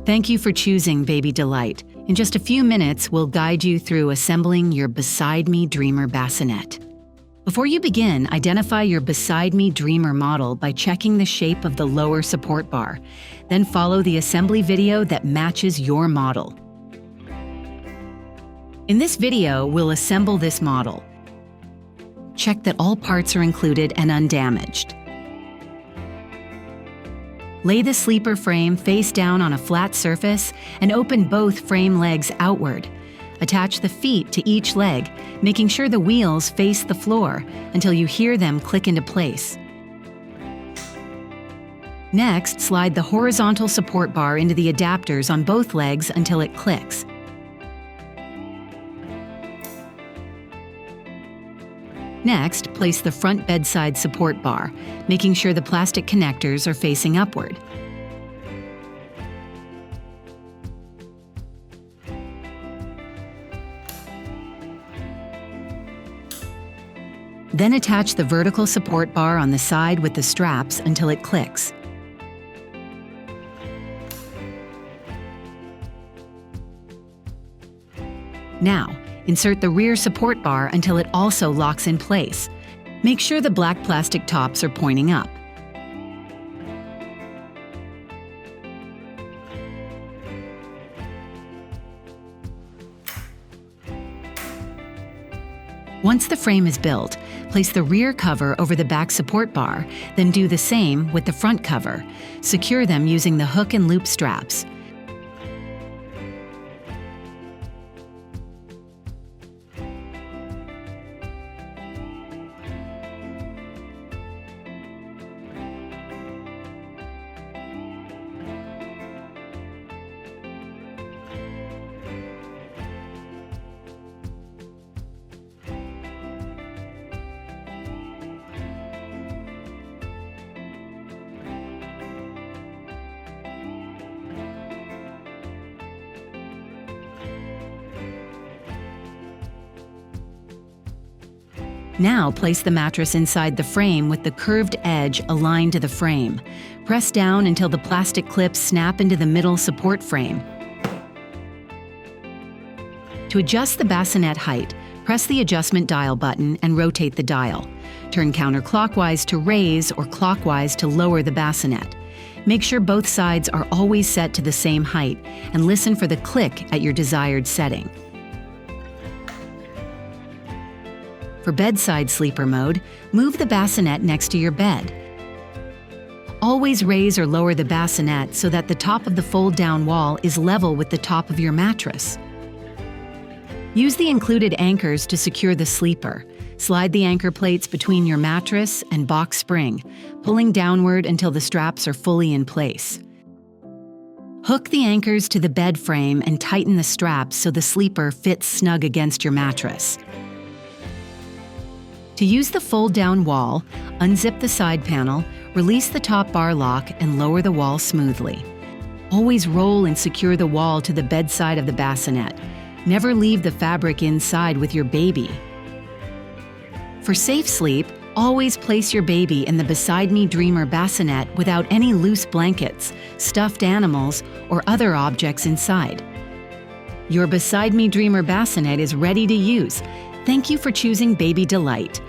Thank you for choosing Baby Delight. In just a few minutes, we'll guide you through assembling your Beside Me Dreamer Bassinet. Before you begin, identify your Beside Me Dreamer model by checking the shape of the lower support bar. Then follow the assembly video that matches your model. In this video, we'll assemble this model. Check that all parts are included and undamaged. Lay the sleeper frame face down on a flat surface and open both frame legs outward. Attach the feet to each leg, making sure the wheels face the floor until you hear them click into place. Next, slide the horizontal support bar into the adapters on both legs until it clicks. Next, place the front bedside support bar, making sure the plastic connectors are facing upward. Then attach the vertical support bar on the side with the straps until it clicks. Now, insert the rear support bar until it also locks in place. Make sure the black plastic tops are pointing up. Once the frame is built, place the rear cover over the back support bar, then do the same with the front cover. Secure them using the hook and loop straps. Now place the mattress inside the frame with the curved edge aligned to the frame. Press down until the plastic clips snap into the middle support frame. To adjust the bassinet height, press the adjustment dial button and rotate the dial. Turn counterclockwise to raise or clockwise to lower the bassinet. Make sure both sides are always set to the same height and listen for the click at your desired setting. For bedside sleeper mode, move the bassinet next to your bed. Always raise or lower the bassinet so that the top of the fold-down wall is level with the top of your mattress. Use the included anchors to secure the sleeper. Slide the anchor plates between your mattress and box spring, pulling downward until the straps are fully in place. Hook the anchors to the bed frame and tighten the straps so the sleeper fits snug against your mattress. To use the fold-down wall, unzip the side panel, release the top bar lock, and lower the wall smoothly. Always roll and secure the wall to the bedside of the bassinet. Never leave the fabric inside with your baby. For safe sleep, always place your baby in the Beside Me Dreamer bassinet without any loose blankets, stuffed animals, or other objects inside. Your Beside Me Dreamer bassinet is ready to use. Thank you for choosing Baby Delight.